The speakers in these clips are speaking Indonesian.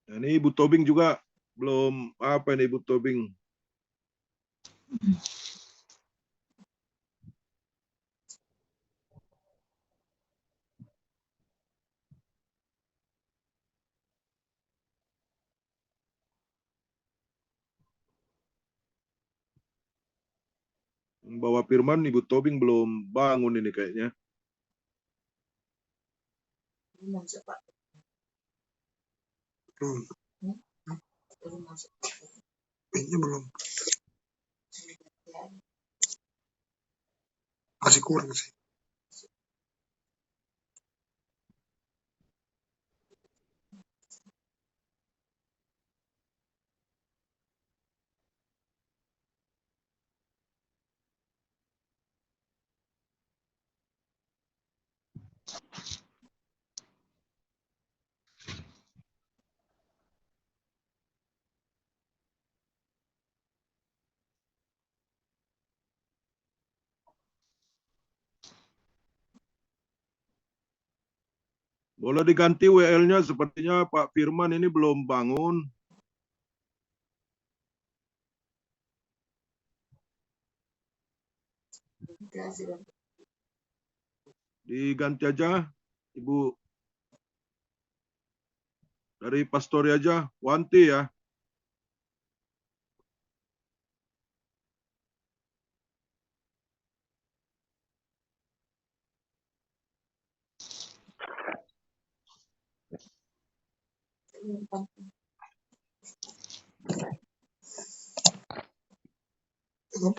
Nah, ini Ibu Tobing juga belum apa ini Ibu Tobing. Bawa firman Ibu Tobing belum bangun ini kayaknya. Belum. Masih kurang sih. Boleh diganti WL-nya, sepertinya Pak Firman ini belum bangun. Diganti aja, Ibu. Dari Pastori aja, Wanti ya.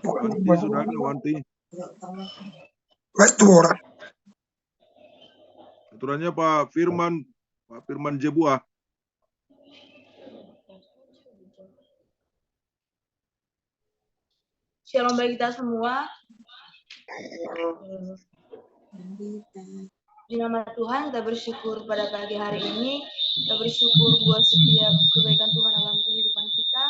Wanti sudah ada, Wanti. Itu orang. Aturannya Pak Firman Jebua. Shalom bagi kita semua. Di nama Tuhan kita bersyukur pada pagi hari ini. Kita bersyukur buat setiap kebaikan Tuhan dalam kehidupan kita.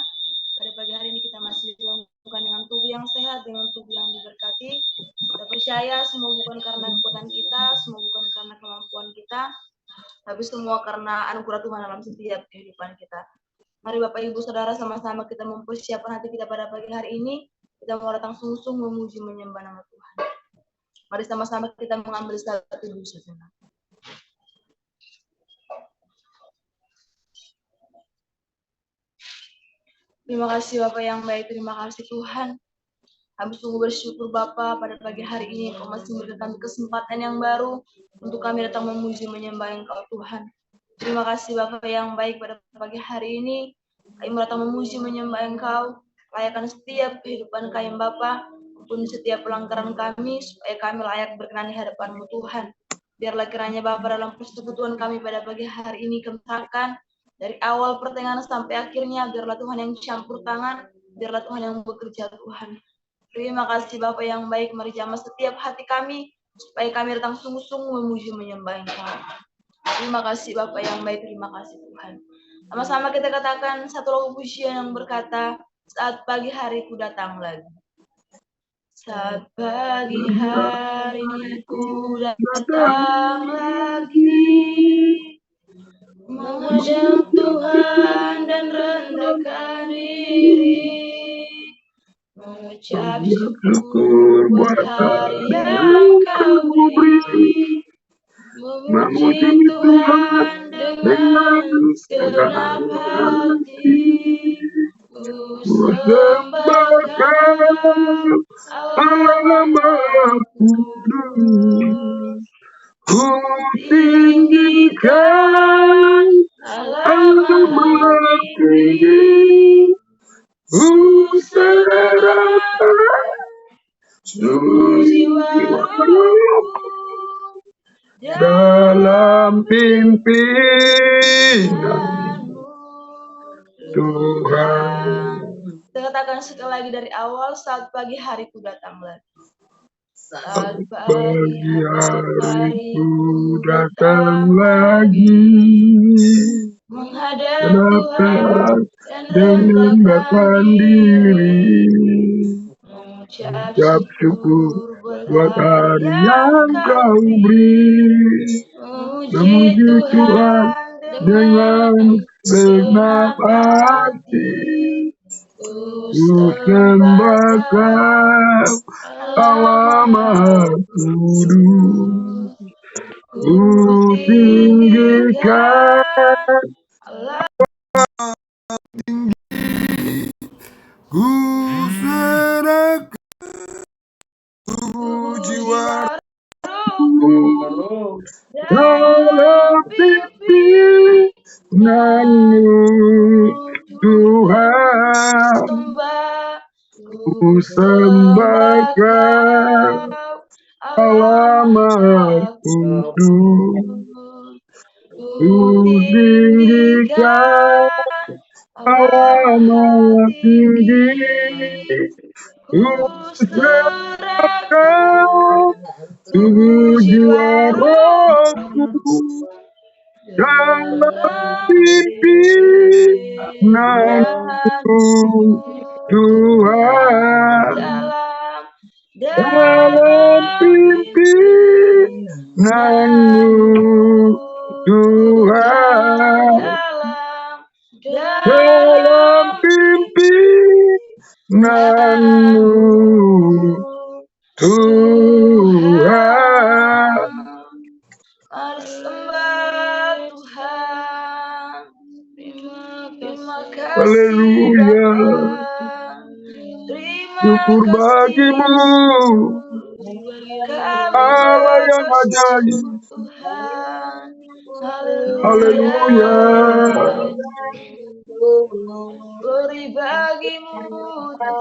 Pada pagi hari ini kita masih dipertemukan dengan tubuh yang sehat, dengan tubuh yang diberkati. Kita percaya semua bukan karena kekuatan kita, semua bukan karena kemampuan kita, tapi semua karena anugerah Tuhan dalam setiap kehidupan kita. Mari Bapak Ibu Saudara sama-sama kita mempersiapkan hati kita pada pagi hari ini. Kita mau datang sungguh-sungguh memuji menyembah nama Tuhan. Mari sama-sama kita mengambil satu teduh sejenak. Terima kasih Bapak yang baik, terima kasih Tuhan. Kami sungguh bersyukur Bapak pada pagi hari ini Kau masih memberikan kami kesempatan yang baru untuk kami datang memuji menyembah Engkau Tuhan. Terima kasih Bapak yang baik pada pagi hari ini. Kami datang memuji menyembah Engkau, layakkan setiap kehidupan kami Bapak, maupun setiap pelanggaran kami, supaya kami layak berkenan di hadapan-Mu Tuhan. Biarlah kiranya Bapak dalam persekutuan kami pada pagi hari ini kemsakan, dari awal pertengahan sampai akhirnya, biarlah Tuhan yang campur tangan, biarlah Tuhan yang bekerja Tuhan. Terima kasih Bapak yang baik, mari jamah setiap hati kami, supaya kami datang sungguh-sungguh memuji menyembah Engkau. Terima kasih Bapak yang baik, terima kasih Tuhan. Sama-sama kita katakan satu lagu pujian yang berkata, saat pagi hari ku datang lagi. Saat pagi hari ku datang lagi, menghadap Tuhan dan rendahkan diri, mengucap syukur buat hari yang Kau beri, memuji Tuhan dengan segenap hati, ku sembahkan Allah Kudus, Ku tinggikan Allah tinggi, ku serahkan seluruh jiwaku dalam pimpinan Tuhan. Kita katakan sekali lagi dari awal, saat pagi hari ku datang lagi. Saat Pagi hari ku datang lagi, menghadap Tuhan dan rendahkan diri, mengucap syukur buat hari yang Kau beri, memuji Tuhan dengan segenap hati. ku Ku sembah sembah Kau, Allah Maha Kudus. Ku ku tinggikan tinggikan Allah. Ku serahkan jiwa Jiwaku dalam dalam pimpinanmu, Tuhan. sembah, Ku ku sembah sembah Kau, Kau, Allah Allah Maha Maha Kudus. Kudus. Ku Ku tinggikan tinggikan Allah Allah Maha Maha tinggi. tinggi. Ku Ku serahkan serahkan tubuh tubuh jiwa jiwa rohku rohku dalam dalam pimpinanmu, pimpinanmu, Tuhan. dalam Dalam pimpinanmu, pimpinanmu, Tuhan. Dalam dalam pimpinanmu, Tuhan. Mari sembah Tuhan. Terima kasih Haleluya. Bapa. Terima Syukur kasih bagimu, Yesus. Kami Allah yang ajaib. bersyukur Tuhan. Haleluya. Haleluya. Glory bagimu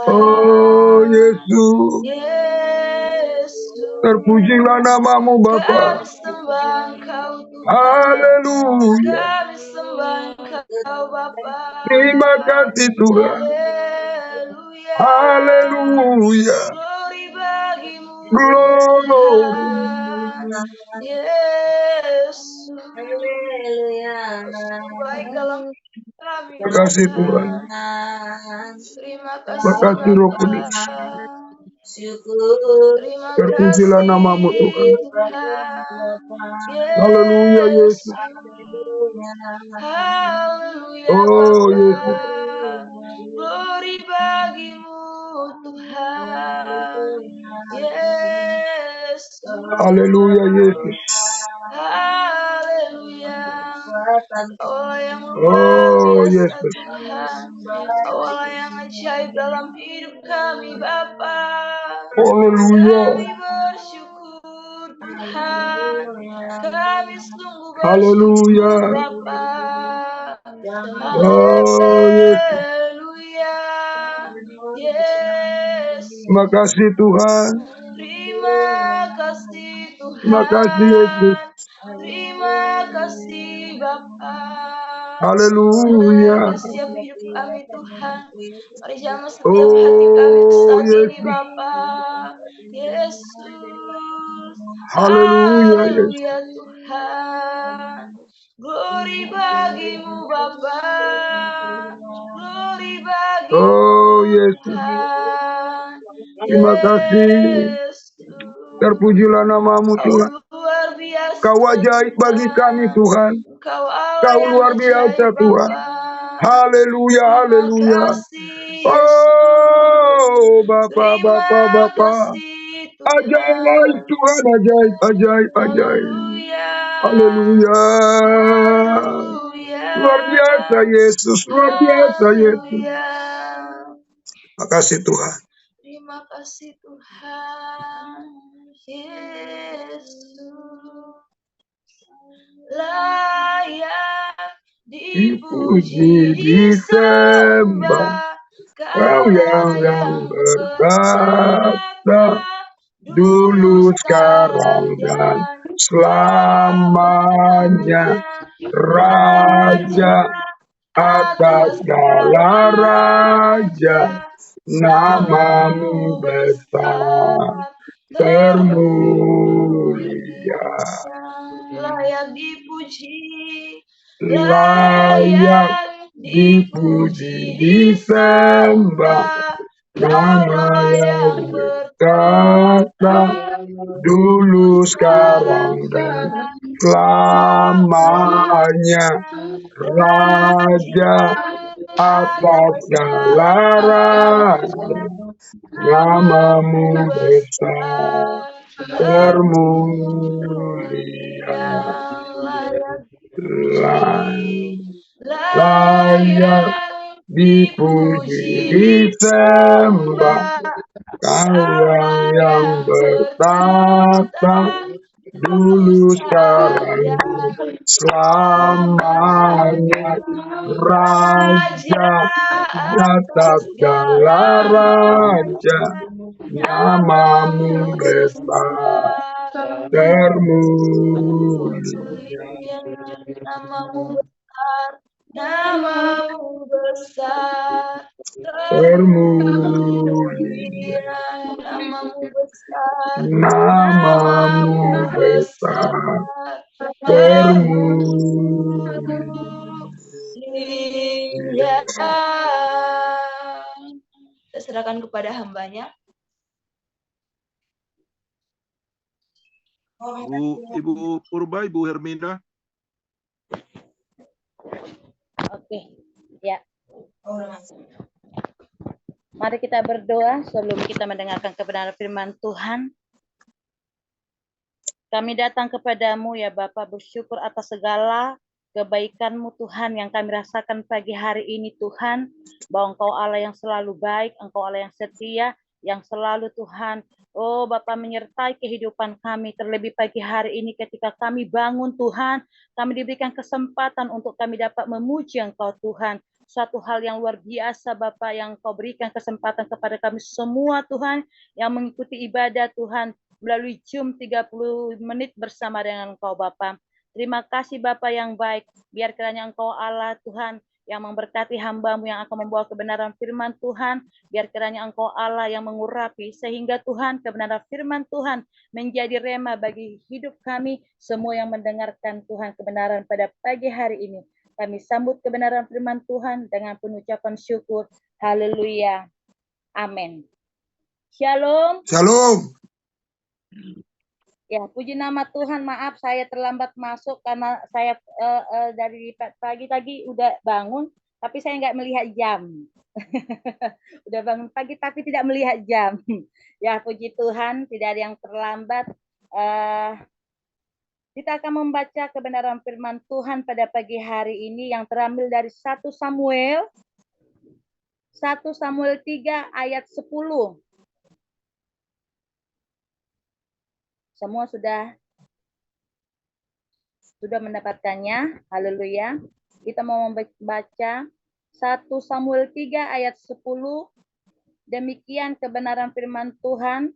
Oh Tuhan. Yesus, Yesus. terpujilah namamu Bapa. Kami sembah Engkau Tuhan. Haleluya. Kami sembah Engkau Bapa. Terima kasih Tuhan. Haleluya. Haleluya. Glory bagimu Glory. Tuhan. Yesus. Sungguh baik dalam hidup kami Terima kasih Tuhan. Bapa. Terima Terima kasih kasih Roh Bapa. Kudus. Terima Terpujilah namamu kasih Tuhan. Tuhan. Haleluya Yesus. Yesus. Haleluya Oh Bapa. Yesus. Glory bagimu Tuhan. Yesus. Haleluya Yesus. Haleluya. Allah yang luar Oh biasa Yesus. Tuhan. Allah yang ajaib dalam hidup kami Bapa. Haleluya. Kami bersyukur Tuhan. Kami sungguh Haleluya. bersyukur Bapa. Oh Yesus. Haleluya. Yesus. Terima kasih Tuhan. Terima kasih Terima kasih Yesus. Tuhan. Terima kasih Bapa. Haleluya. Mengalir setiap hidup kami Tuhan. Mari jamah setiap hati kami Oh saat ini Yesus. Bapa. Yesus. Haleluya Yesus. Haleluya Tuhan. Glory bagimu Bapa. Glory bagimu Oh Yesus. Tuhan. Terima kasih. Yesus. Terpujilah namamu Kau Tuhan. luar biasa Kau ajaib bagi kami Tuhan. Tuhan. Kau Allah Kau yang luar biasa ajaib Tuhan. Bapa. Haleluya, Terima haleluya. kasih Yesus. Oh Bapa, Bapa, Terima Bapa. kasih Ajaib Tuhan. Tuhan, ajaib, ajaib, ajaib. Haleluya. Haleluya. Haleluya. Luar biasa Yesus, luar biasa Yesus. Haleluya. Makasih Tuhan. Terima kasih Tuhan. Yesus. Layak dipuji, disembah. Kau yang berkata dulu, sekarang, dan selamanya, Raja atas segala raja, namamu besar termulia. Layak dipuji, Layak dipuji, disembah, nama yang berkata dulu, sekarang, dan selamanya. Raja atas segala raja, namamu besar, termulia, layak dipuji, disembah. Kau yang bertata dulu, sekarang, selamanya. Raja atas segala raja, namamu besar, termulia. Namamu besar, namamu besar, Termulia, namamu besar, namamu besar, termulia. Kita serahkan kepada hambanya. Ibu Purba, Ibu Herminda. Oke, ya. Mari kita berdoa sebelum kita mendengarkan kebenaran firman Tuhan. Kami datang kepadamu ya Bapa, bersyukur atas segala kebaikan-Mu Tuhan yang kami rasakan pagi hari ini Tuhan. Bahwa Engkau Allah yang selalu baik, Engkau Allah yang setia, yang selalu Tuhan. Oh Bapa menyertai kehidupan kami terlebih pagi hari ini ketika kami bangun Tuhan. Kami diberikan kesempatan untuk kami dapat memuji Engkau Tuhan. Suatu hal yang luar biasa Bapa yang Engkau berikan kesempatan kepada kami semua Tuhan yang mengikuti ibadah Tuhan melalui Zoom 30 menit bersama dengan Engkau Bapa. Terima kasih Bapa yang baik. Biar kiranya Engkau Allah Tuhan yang memberkati hamba-Mu yang akan membawa kebenaran firman Tuhan. Biar kiranya Engkau Allah yang mengurapi sehingga Tuhan kebenaran firman Tuhan menjadi rema bagi hidup kami. Semua yang mendengarkan Tuhan kebenaran pada pagi hari ini. Kami sambut kebenaran firman Tuhan dengan penuh ucapan syukur. Haleluya. Amin. Shalom. Shalom. Ya, puji nama Tuhan. Maaf saya terlambat masuk karena saya dari pagi tadi udah bangun, tapi saya nggak melihat jam. Udah bangun pagi tapi tidak melihat jam. Ya, puji Tuhan, tidak ada yang terlambat. Kita akan membaca kebenaran firman Tuhan pada pagi hari ini yang terambil dari 1 Samuel 3 ayat 10. Semua sudah mendapatkannya. Haleluya. Kita mau membaca 1 Samuel 3 ayat 10. Demikian kebenaran firman Tuhan.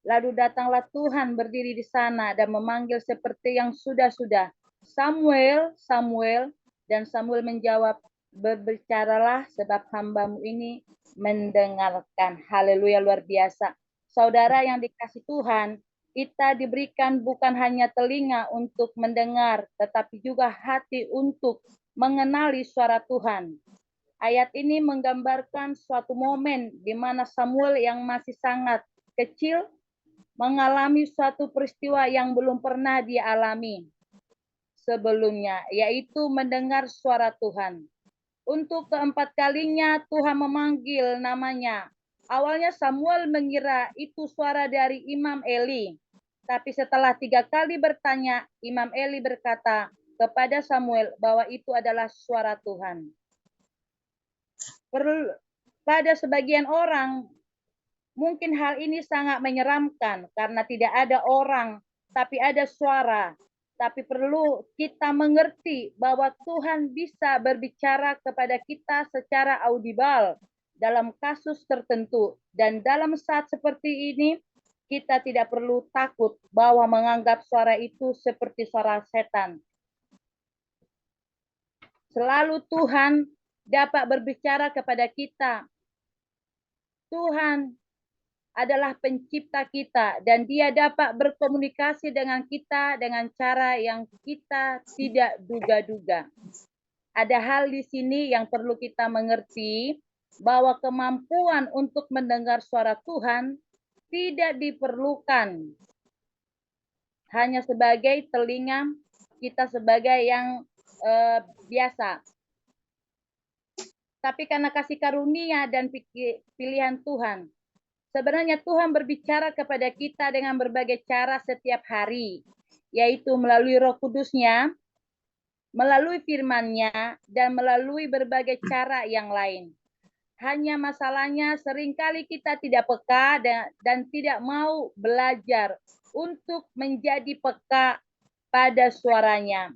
Lalu datanglah Tuhan berdiri di sana dan memanggil seperti yang sudah-sudah. Samuel, Samuel. Dan Samuel menjawab, berbicaralah sebab hamba-Mu ini mendengarkan. Haleluya, luar biasa. Saudara yang dikasih Tuhan, kita diberikan bukan hanya telinga untuk mendengar, tetapi juga hati untuk mengenali suara Tuhan. Ayat ini menggambarkan suatu momen di mana Samuel yang masih sangat kecil mengalami suatu peristiwa yang belum pernah dia alami sebelumnya, yaitu mendengar suara Tuhan. Untuk keempat kalinya Tuhan memanggil namanya. Awalnya Samuel mengira itu suara dari Imam Eli. Tapi setelah 3 kali bertanya, Imam Eli berkata kepada Samuel bahwa itu adalah suara Tuhan. Pada sebagian orang, mungkin hal ini sangat menyeramkan karena tidak ada orang, tapi ada suara. Tapi perlu kita mengerti bahwa Tuhan bisa berbicara kepada kita secara audible dalam kasus tertentu. Dan dalam saat seperti ini, kita tidak perlu takut bahwa menganggap suara itu seperti suara setan. Selalu Tuhan dapat berbicara kepada kita. Tuhan adalah pencipta kita dan Dia dapat berkomunikasi dengan kita dengan cara yang kita tidak duga-duga. Ada hal di sini yang perlu kita mengerti bahwa kemampuan untuk mendengar suara Tuhan tidak diperlukan. Hanya sebagai telinga kita sebagai yang biasa. Tapi karena kasih karunia dan pilihan Tuhan, sebenarnya Tuhan berbicara kepada kita dengan berbagai cara setiap hari, yaitu melalui Roh Kudus-Nya, melalui firman-Nya, dan melalui berbagai cara yang lain. Hanya masalahnya seringkali kita tidak peka dan tidak mau belajar untuk menjadi peka pada suaranya.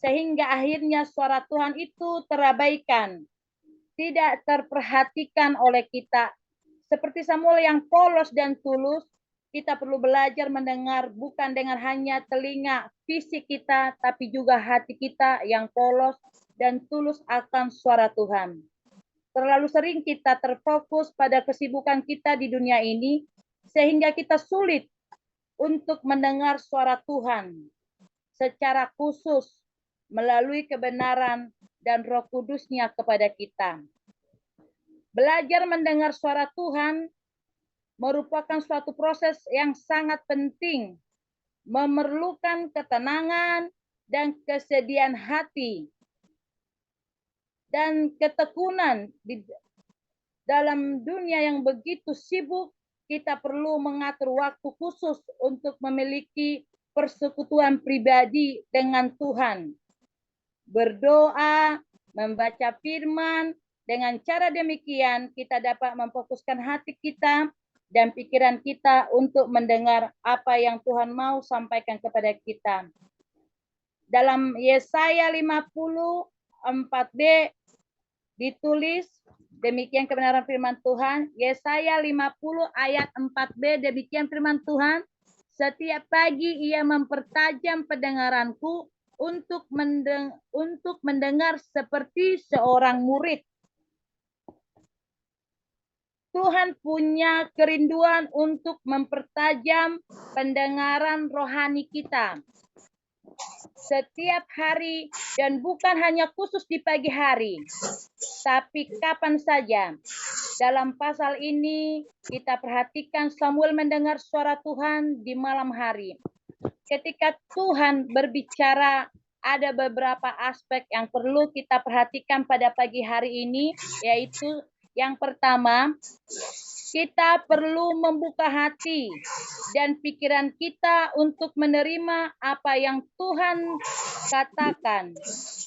Sehingga akhirnya suara Tuhan itu terabaikan, tidak terperhatikan oleh kita. Seperti Samuel yang polos dan tulus, kita perlu belajar mendengar bukan dengan hanya telinga fisik kita, tapi juga hati kita yang polos dan tulus akan suara Tuhan. Terlalu sering kita terfokus pada kesibukan kita di dunia ini, sehingga kita sulit untuk mendengar suara Tuhan secara khusus melalui kebenaran dan Roh Kudus-Nya kepada kita. Belajar mendengar suara Tuhan merupakan suatu proses yang sangat penting, memerlukan ketenangan dan kesediaan hati dan ketekunan di dalam dunia yang begitu sibuk. Kita perlu mengatur waktu khusus untuk memiliki persekutuan pribadi dengan Tuhan. Berdoa, membaca firman. Dengan cara demikian kita dapat memfokuskan hati kita dan pikiran kita untuk mendengar apa yang Tuhan mau sampaikan kepada kita. Dalam Yesaya 54b ditulis, demikian kebenaran firman Tuhan. Yesaya 50 ayat 4b, demikian firman Tuhan. Setiap pagi ia mempertajam pendengaranku untuk mendengar seperti seorang murid. Tuhan punya kerinduan untuk mempertajam pendengaran rohani kita setiap hari, dan bukan hanya khusus di pagi hari, tapi kapan saja. Dalam pasal ini kita perhatikan Samuel mendengar suara Tuhan di malam hari. Ketika Tuhan berbicara, ada beberapa aspek yang perlu kita perhatikan pada pagi hari ini, yaitu yang pertama, kita perlu membuka hati dan pikiran kita untuk menerima apa yang Tuhan katakan.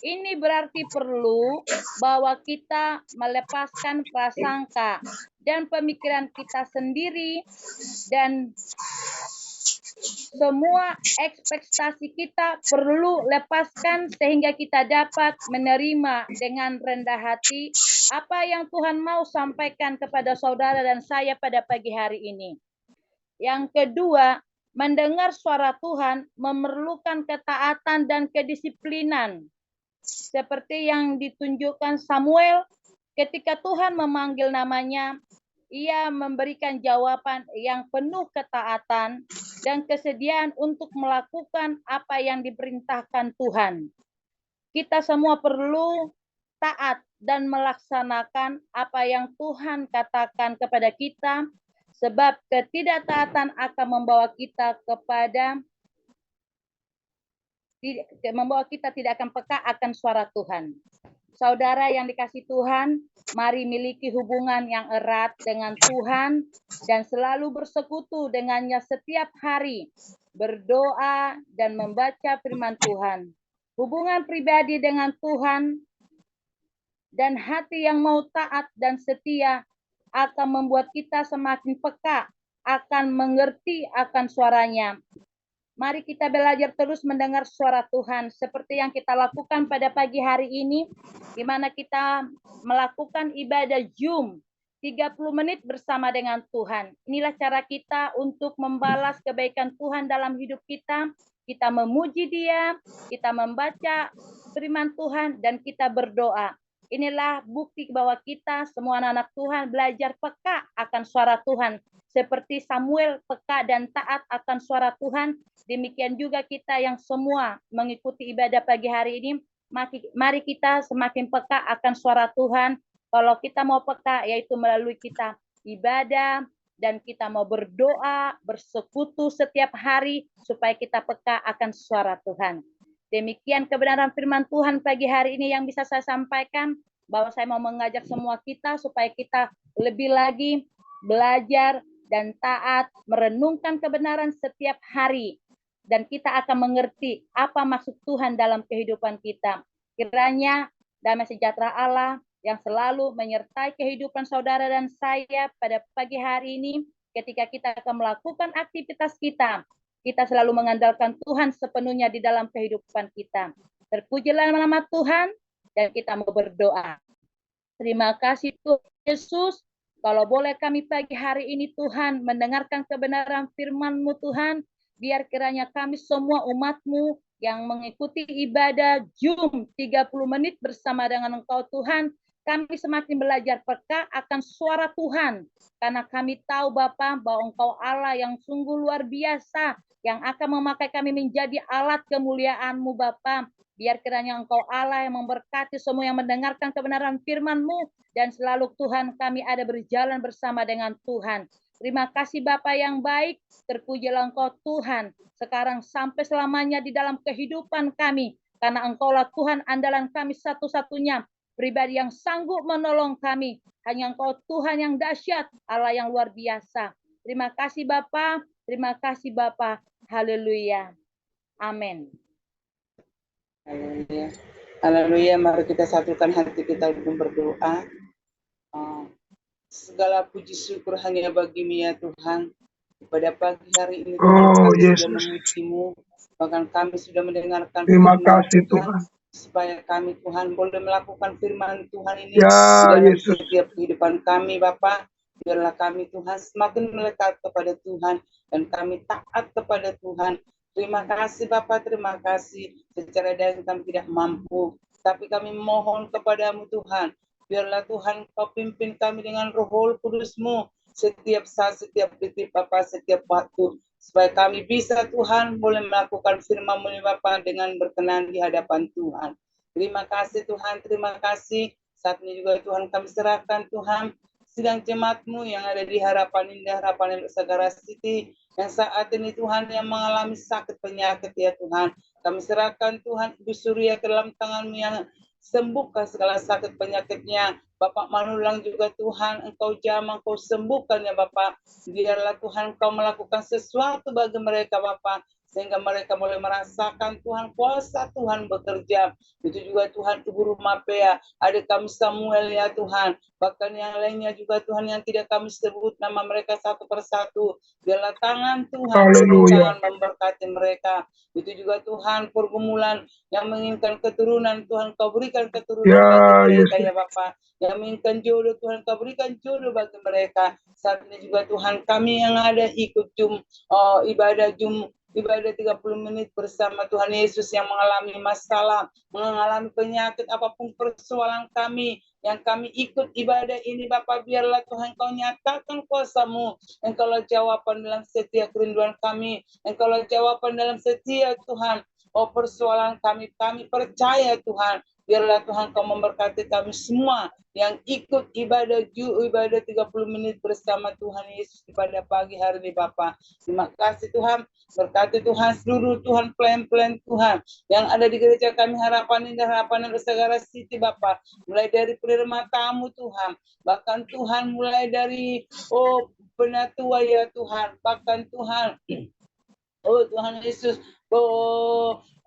Ini berarti perlu bahwa kita melepaskan prasangka dan pemikiran kita sendiri, dan semua ekspektasi kita perlu lepaskan sehingga kita dapat menerima dengan rendah hati apa yang Tuhan mau sampaikan kepada saudara dan saya pada pagi hari ini. Yang kedua, mendengar suara Tuhan memerlukan ketaatan dan kedisiplinan. Seperti yang ditunjukkan Samuel ketika Tuhan memanggil namanya, ia memberikan jawaban yang penuh ketaatan dan kesediaan untuk melakukan apa yang diperintahkan Tuhan. Kita semua perlu taat dan melaksanakan apa yang Tuhan katakan kepada kita, sebab ketidaktaatan akan membawa kita tidak akan peka akan suara Tuhan. Saudara yang dikasihi Tuhan, mari miliki hubungan yang erat dengan Tuhan dan selalu bersekutu dengannya setiap hari, berdoa dan membaca firman Tuhan. Hubungan pribadi dengan Tuhan dan hati yang mau taat dan setia akan membuat kita semakin peka, akan mengerti akan suaranya. Mari kita belajar terus mendengar suara Tuhan seperti yang kita lakukan pada pagi hari ini, di mana kita melakukan ibadah Zoom 30 menit bersama dengan Tuhan. Inilah cara kita untuk membalas kebaikan Tuhan dalam hidup kita. Kita memuji Dia, kita membaca firman Tuhan, dan kita berdoa. Inilah bukti bahwa kita semua anak-anak Tuhan belajar peka akan suara Tuhan. Seperti Samuel peka dan taat akan suara Tuhan, demikian juga kita yang semua mengikuti ibadah pagi hari ini, mari kita semakin peka akan suara Tuhan. Kalau kita mau peka, yaitu melalui kita ibadah dan kita mau berdoa, bersekutu setiap hari supaya kita peka akan suara Tuhan. Demikian kebenaran firman Tuhan pagi hari ini yang bisa saya sampaikan, bahwa saya mau mengajak semua kita supaya kita lebih lagi belajar dan taat, merenungkan kebenaran setiap hari, dan kita akan mengerti apa maksud Tuhan dalam kehidupan kita. Kiranya damai sejahtera Allah yang selalu menyertai kehidupan saudara dan saya pada pagi hari ini, ketika kita akan melakukan aktivitas kita selalu mengandalkan Tuhan sepenuhnya di dalam kehidupan kita. Terpujilah nama Tuhan, dan kita mau berdoa. Terima kasih Tuhan Yesus, kalau boleh kami pagi hari ini Tuhan mendengarkan kebenaran firman-Mu Tuhan, biar kiranya kami semua umat-Mu yang mengikuti ibadah Zoom 30 menit bersama dengan Engkau Tuhan, kami semakin belajar peka akan suara Tuhan. Karena kami tahu Bapa bahwa Engkau Allah yang sungguh luar biasa, yang akan memakai kami menjadi alat kemuliaan-Mu Bapa. Biar kiranya Engkau Allah yang memberkati semua yang mendengarkan kebenaran firman-Mu, dan selalu Tuhan kami ada berjalan bersama dengan Tuhan. Terima kasih Bapa yang baik, terpujilah Engkau Tuhan, sekarang sampai selamanya di dalam kehidupan kami. Karena Engkaulah Tuhan andalan kami satu-satunya, pribadi yang sanggup menolong kami. Hanya Engkau Tuhan yang dahsyat, Allah yang luar biasa. Terima kasih Bapa, terima kasih Bapa. Haleluya. Amin. Haleluya. Haleluya, mari kita satukan hati kita untuk berdoa. Segala puji syukur hanya bagi-Mu ya Tuhan. Pada pagi hari ini Tuhan, kami sudah memuji-Mu, bahkan kami sudah mendengarkan Terima firman kasih Tuhan, Tuhan. supaya kami Tuhan boleh melakukan firman Tuhan ini Ya dalam Yesus. setiap kehidupan kami Bapa. Biarlah kami Tuhan semakin melekat kepada Tuhan, dan kami taat kepada Tuhan. Terima kasih Bapa, terima kasih. Secara daring kami tidak mampu, tapi kami mohon kepadamu Tuhan, biarlah Tuhan Kau pimpin kami dengan Roh Kudus-Mu setiap saat, setiap detik Bapa, setiap waktu, supaya kami bisa Tuhan boleh melakukan firman-Mu Bapa dengan berkenan di hadapan Tuhan. Terima kasih Tuhan, terima kasih. Saat ini juga Tuhan kami serahkan Tuhan sidang jemaat-Mu yang ada di Harapan Indah, Harapan Elok Sagara City, yang saat ini Tuhan yang mengalami sakit penyakit ya Tuhan. Kami serahkan Tuhan Ibu Surya ke dalam tangan-Mu yang sembuhkan segala sakit penyakitnya. Bapak Manulang juga Tuhan, Engkau jamah, Engkau sembuhkan ya Bapak. Biarlah Tuhan Engkau melakukan sesuatu bagi mereka Bapak, sehingga mereka boleh merasakan Tuhan kuasa Tuhan bekerja. Itu juga Tuhan Ibu Rumah Pea, ada kami Samuel ya Tuhan, bahkan yang lainnya juga Tuhan yang tidak kami sebut nama mereka satu persatu. Biarlah tangan Tuhan turun tangan memberkati mereka. Itu juga Tuhan pergumulan yang menginginkan keturunan, Tuhan Kau berikan keturunan bagi mereka ya Bapak. Yang menginginkan jodoh, Tuhan Kau berikan jodoh bagi mereka. Saat ini juga Tuhan kami yang ada ikut ibadah 30 menit bersama Tuhan Yesus yang mengalami masalah, mengalami penyakit, apapun persoalan kami, yang kami ikut ibadah ini Bapak, biarlah Tuhan Kau nyatakan kuasa-Mu, Engkaulah jawaban dalam setiap kerinduan kami, Engkaulah jawaban dalam setiap Tuhan persoalan kami percaya Tuhan. Biarlah Tuhan Kau memberkati kami semua yang ikut ibadah 30 menit bersama Tuhan Yesus pada pagi hari ini Bapak. Terima kasih Tuhan, berkati Tuhan seluruh Tuhan plan-plan Tuhan yang ada di gereja kami Harapan Indah, Harapan Elok Sagara City Bapak. Mulai dari penerima tamu Tuhan, bahkan Tuhan mulai dari penatua ya Tuhan, bahkan Tuhan Tuhan Yesus,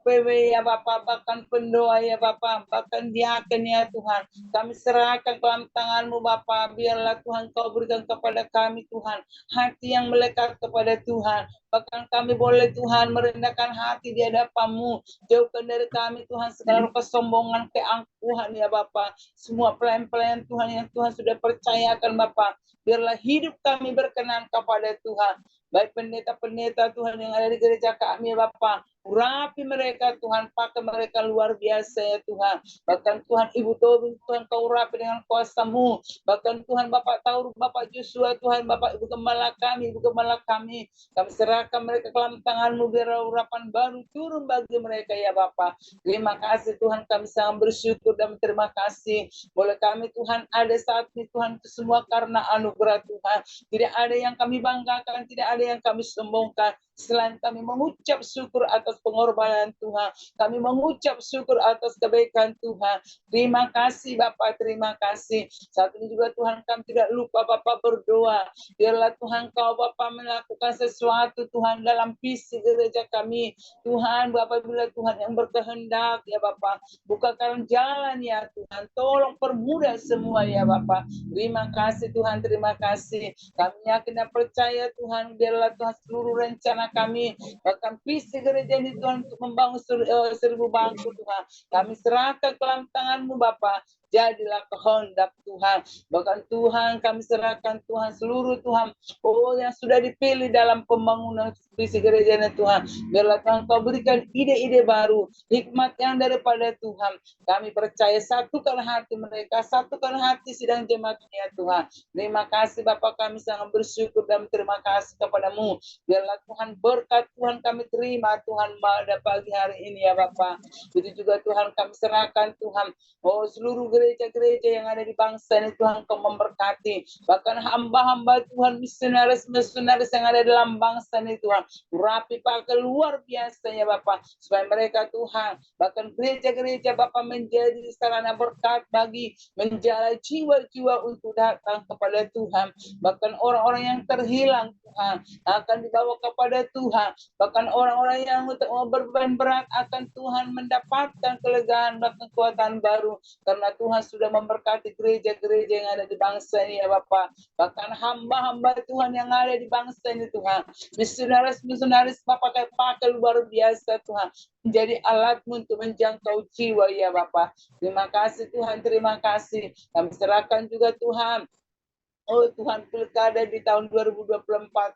PW ya Bapak, bahkan pendoa ya Bapak, bahkan diaken ya Tuhan. Kami serahkan ke dalam tangan-Mu Bapak, biarlah Tuhan Kau berikan kepada kami Tuhan hati yang melekat kepada Tuhan. Bahkan kami boleh Tuhan merendahkan hati di hadapan-Mu. Jauhkan dari kami Tuhan segala kesombongan, keangkuhan ya Bapak. Semua pelayan-pelayan Tuhan yang Tuhan sudah percayakan Bapak. Biarlah hidup kami berkenan kepada Tuhan. Baik pendeta-pendeta Tuhan yang ada di gereja kami ya Bapak, urapi mereka Tuhan, pakai mereka luar biasa ya Tuhan. Bahkan Tuhan Ibu Tobing, Tuhan Kau urapi dengan kuasa-Mu. Bahkan Tuhan Bapak Taur, Bapak Joshua, Tuhan Bapak Ibu Gembala kami, kami serahkan mereka ke dalam tangan-Mu, biar urapan baru turun bagi mereka ya Bapak. Terima kasih Tuhan, kami sangat bersyukur dan terima kasih. Boleh kami Tuhan ada saat ini Tuhan, itu semua karena anugerah Tuhan. Tidak ada yang kami banggakan, tidak ada yang kami sombongkan. Selain kami mengucap syukur atas pengorbanan Tuhan, kami mengucap syukur atas kebaikan Tuhan. Terima kasih Bapak, terima kasih. Saat ini juga Tuhan kami tidak lupa Bapak berdoa. Biarlah Tuhan Kau Bapak melakukan sesuatu Tuhan dalam visi gereja kami. Tuhan Bapak, bila Tuhan yang berkehendak ya Bapak, bukakan jalan ya Tuhan. Tolong permudah semua ya Bapak. Terima kasih Tuhan, terima kasih. Kami yakin dan percaya Tuhan, biarlah Tuhan seluruh rencana kami, bahkan visi gereja ini Tuhan untuk membangun 1000 bangku Tuhan, kami serahkan ke dalam tangan-Mu Bapa. Jadilah kehendak Tuhan. Bahkan Tuhan kami serahkan Tuhan seluruh Tuhan yang sudah dipilih dalam pembangunan visi gereja ini Tuhan. Biarlah Tuhan Kau berikan ide-ide baru, hikmat yang daripada Tuhan. Kami percaya satukan hati mereka, satukan hati sidang jemaat-Nya Tuhan. Terima kasih Bapak, kami sangat bersyukur dan terima kasih kepada-Mu. Biarlah Tuhan berkat Tuhan kami terima Tuhan pada pagi hari ini ya Bapak. Begitu juga Tuhan kami serahkan Tuhan seluruh gereja-gereja yang ada di bangsa ini Tuhan Kau memberkati. Bahkan hamba-hamba Tuhan, misionaris-misionaris yang ada dalam bangsa ini Tuhan, urapi pakai luar biasa ya Bapak, supaya mereka Tuhan, bahkan gereja-gereja Bapak menjadi sarana berkat bagi menjala jiwa-jiwa untuk datang kepada Tuhan. Bahkan orang-orang yang terhilang Tuhan akan dibawa kepada Tuhan. Bahkan orang-orang yang berbeban berat akan Tuhan mendapatkan kelegaan dan kekuatan baru, karena Tuhan sudah memberkati gereja-gereja yang ada di bangsa ini ya Bapak. Bahkan hamba-hamba Tuhan yang ada di bangsa ini Tuhan, misionaris Bapak pakai luar biasa Tuhan, menjadi alat-Mu untuk menjangkau jiwa ya Bapak. Terima kasih Tuhan, terima kasih. Kami serahkan juga Tuhan Tuhan pilkada di tahun 2024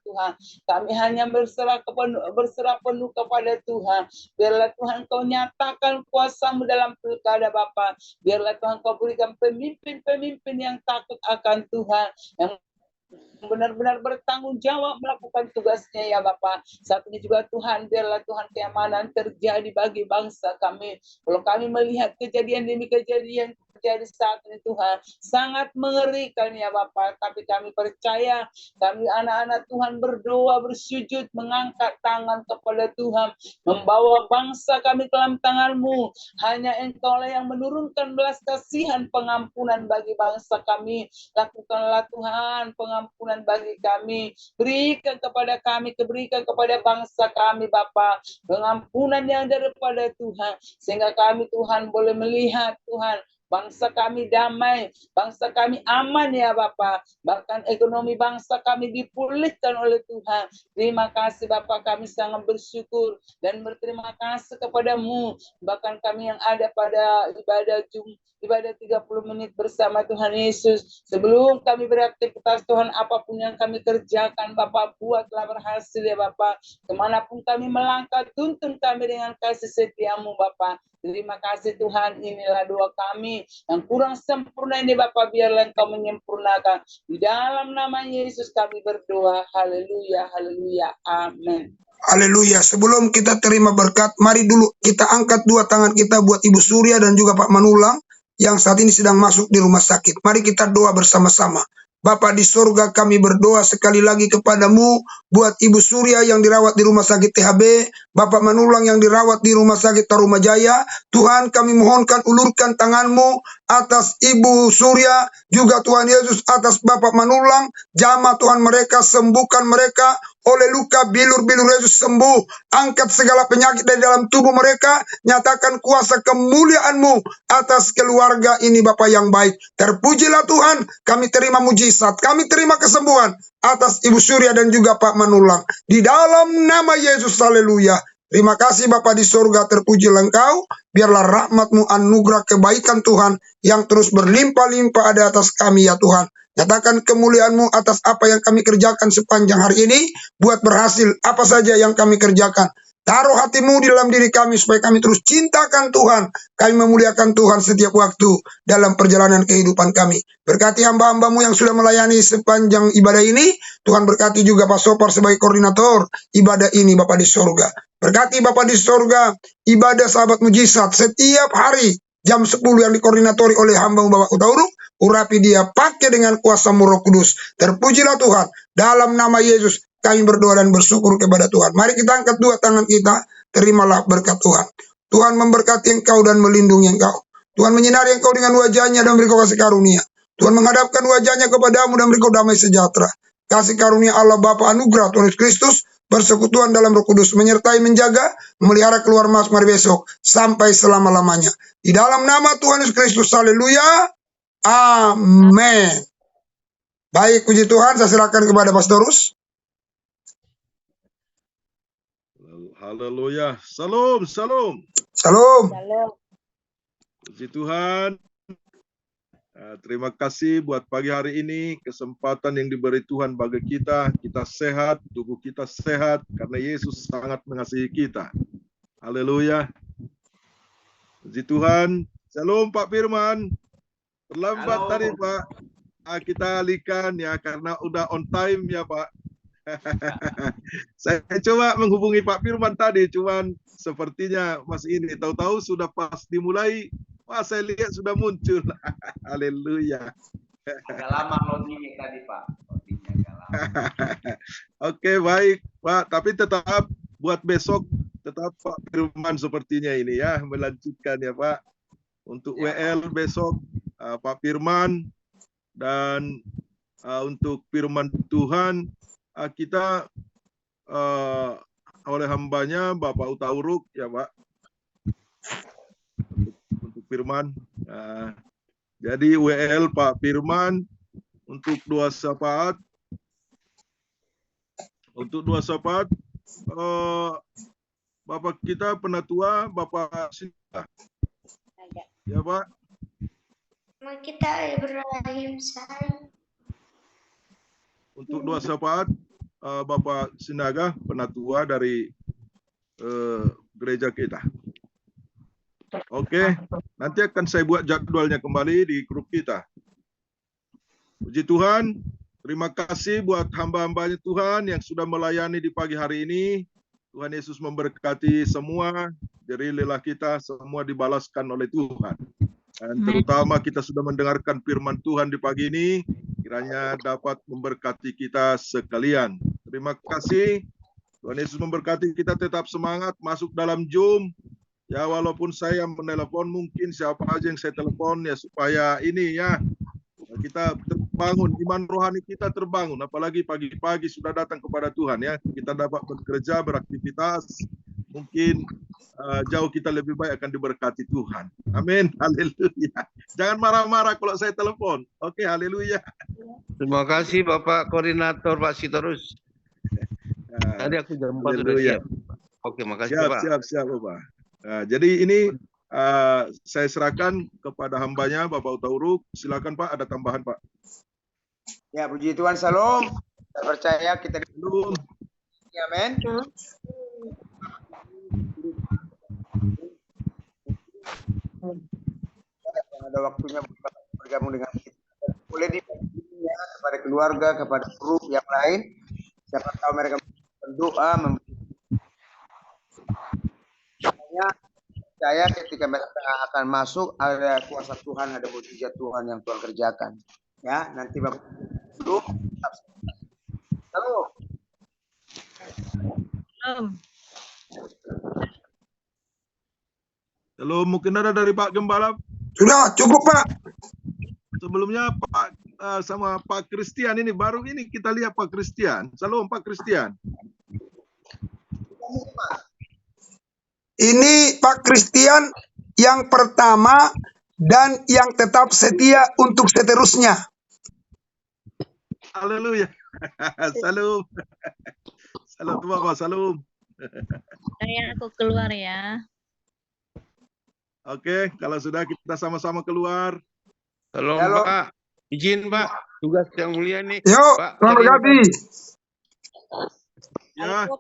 Tuhan. Kami hanya berserah penuh kepada Tuhan. Biarlah Tuhan Kau nyatakan kuasa-Mu dalam pilkada Bapa. Biarlah Tuhan Kau berikan pemimpin-pemimpin yang takut akan Tuhan, yang benar-benar bertanggung jawab melakukan tugasnya ya Bapak. Saat ini juga Tuhan, biarlah Tuhan keamanan terjadi bagi bangsa kami. Kalau kami melihat kejadian demi kejadian terjadi saat ini Tuhan, sangat mengerikan ya Bapak. Tapi kami percaya, kami anak-anak Tuhan berdoa, bersujud, mengangkat tangan kepada Tuhan, membawa bangsa kami ke dalam tangan-Mu. Hanya Engkau lah yang menurunkan belas kasihan, pengampunan bagi bangsa kami. Lakukanlah Tuhan pengampunan bagi kami. Berikan kepada kami, berikan kepada bangsa kami Bapa, pengampunan yang daripada Tuhan, sehingga kami Tuhan boleh melihat Tuhan, bangsa kami damai, bangsa kami aman ya Bapak. Bahkan ekonomi bangsa kami dipulihkan oleh Tuhan. Terima kasih Bapak, kami sangat bersyukur dan berterima kasih kepada-Mu. Bahkan kami yang ada pada ibadah 30 menit bersama Tuhan Yesus, sebelum kami beraktivitas Tuhan, apapun yang kami kerjakan Bapak, buatlah berhasil ya Bapak. Kemanapun kami melangkah, tuntun kami dengan kasih setia-Mu Bapak. Terima kasih Tuhan, inilah doa kami. Yang kurang sempurna ini Bapak, biarlah Engkau menyempurnakan. Di dalam nama Yesus kami berdoa. Haleluya, haleluya, amin. Haleluya. Sebelum kita terima berkat, mari dulu kita angkat dua tangan kita buat Ibu Surya dan juga Pak Manulang yang saat ini sedang masuk di rumah sakit. Mari kita doa bersama-sama. Bapa di surga, kami berdoa sekali lagi kepada-Mu buat Ibu Surya yang dirawat di rumah sakit THB, Bapak Manulang yang dirawat di rumah sakit Tarumajaya. Tuhan, kami mohonkan ulurkan tangan-Mu atas Ibu Surya, juga Tuhan Yesus atas Bapak Manulang. Jamah Tuhan mereka, sembuhkan mereka. Oleh luka bilur-bilur Yesus sembuh. Angkat segala penyakit dari dalam tubuh mereka. Nyatakan kuasa kemuliaan-Mu atas keluarga ini Bapa yang baik. Terpujilah Tuhan. Kami terima mujizat. Kami terima kesembuhan atas Ibu Surya dan juga Pak Manulang. Di dalam nama Yesus, haleluya. Terima kasih Bapa di surga, terpujilah Engkau. Biarlah rahmat-Mu, anugerah kebaikan Tuhan yang terus berlimpah-limpah ada atas kami ya Tuhan. Nyatakan kemuliaan-Mu atas apa yang kami kerjakan sepanjang hari ini. Buat berhasil apa saja yang kami kerjakan. Taruh hatimu di dalam diri kami supaya kami terus cintakan Tuhan. Kami memuliakan Tuhan setiap waktu dalam perjalanan kehidupan kami. Berkati hamba-hambamu yang sudah melayani sepanjang ibadah ini. Tuhan berkati juga Pak Sopar sebagai koordinator ibadah ini Bapak di sorga. Berkati Bapak di sorga ibadah sahabat mujizat setiap hari jam 10 yang dikoordinatori oleh hamba Bapak Utauruk. Urapi dia pakai dengan kuasa Roh Kudus. Terpujilah Tuhan. Dalam nama Yesus kami berdoa dan bersyukur kepada Tuhan. Mari kita angkat dua tangan kita. Terimalah berkat Tuhan. Tuhan memberkati engkau dan melindungi engkau. Tuhan menyinari engkau dengan wajahnya dan beri kau kasih karunia. Tuhan menghadapkan wajahnya kepadamu dan beri kau damai sejahtera. Kasih karunia Allah Bapa anugerah Tuhan Yesus Kristus, persekutuan dalam Roh Kudus, menyertai, menjaga, memelihara keluar masuk mari besok, sampai selama-lamanya. Di dalam nama Tuhan Yesus Kristus, haleluya, amin. Baik, puji Tuhan, saya serahkan kepada Pastorus. Haleluya. Salam, salam. Salam. Shalom. Puji Tuhan. Terima kasih buat pagi hari ini, kesempatan yang diberi Tuhan bagi kita. Kita sehat, tubuh kita sehat, karena Yesus sangat mengasihi kita. Haleluya. Puji Tuhan. Shalom Pak Firman. Terlambat tadi Pak. Kita alihkan ya, karena udah on time ya Pak. Saya coba menghubungi Pak Firman tadi, cuman sepertinya masih ini. Tahu-tahu sudah pas dimulai, wah saya lihat sudah muncul. Haleluya. Agak lama loadingnya tadi Pak. Loadingnya agak lama. Oke, baik Pak. Tapi tetap buat besok, tetap Pak Firman sepertinya ini ya, melanjutkan ya Pak. Untuk Ya, WL besok Pak Firman, dan untuk firman Tuhan kita oleh hambanya Bapak Utauruk ya Pak, untuk firman. Jadi WL Pak Firman untuk dua syafaat. Untuk dua syafaat Bapak kita penatua Bapak Sinta. Ya Pak. Kita Ibrahim Sai. Untuk dua syafaat Bapak Sinaga penatua dari gereja kita. Oke, nanti akan saya buat jadwalnya kembali di grup kita. Puji Tuhan, terima kasih buat hamba-hambanya Tuhan yang sudah melayani di pagi hari ini. Tuhan Yesus memberkati semua, jerih lelah kita semua dibalaskan oleh Tuhan. Dan terutama kita sudah mendengarkan firman Tuhan di pagi ini, kiranya dapat memberkati kita sekalian. Terima kasih. Tuhan Yesus memberkati kita, tetap semangat masuk dalam Zoom. Ya, walaupun saya menelepon, mungkin siapa aja yang saya telepon ya, supaya ini ya, kita terbangun, iman rohani kita terbangun. Apalagi pagi-pagi sudah datang kepada Tuhan ya, kita dapat bekerja, beraktivitas. Mungkin jauh kita lebih baik akan diberkati Tuhan. Amin. Haleluya. Jangan marah-marah kalau saya telepon. Oke, haleluya. Terima kasih Bapak Koordinator Pak Sitorus. Tadi aku jam 4 sudah siap. Oke, makasih Pak. Siap Bapak. Nah, jadi ini saya serahkan kepada hambanya Bapak Utauruk. Silakan Pak, ada tambahan Pak. ya puji Tuhan, salam. Saya percaya kita Belum. amin. Ada waktunya bergabung dengan kita. Boleh dibaginya kepada keluarga, kepada grup yang lain. Siapa tahu mereka berdoa, saya ketika mereka akan masuk ada kuasa Tuhan, ada mujizat Tuhan yang Tuhan kerjakan. Ya, nanti Bapak dulu. Halo. Halo, mungkin ada dari Pak Gembala. Sudah cukup Pak. Sebelumnya Pak sama Pak Christian ini, baru ini kita lihat Pak Christian. Salam Pak Christian. Ini Pak Christian yang pertama dan yang tetap setia untuk seterusnya. Haleluya. Salam. Salam Bapak, salam. Saya aku keluar ya. Oke, kalau sudah kita sama-sama keluar. Halo Halo. Pak. Izin Pak, tugas yang mulia nih. Yuk, Pak, Tuhan berkati. Ya,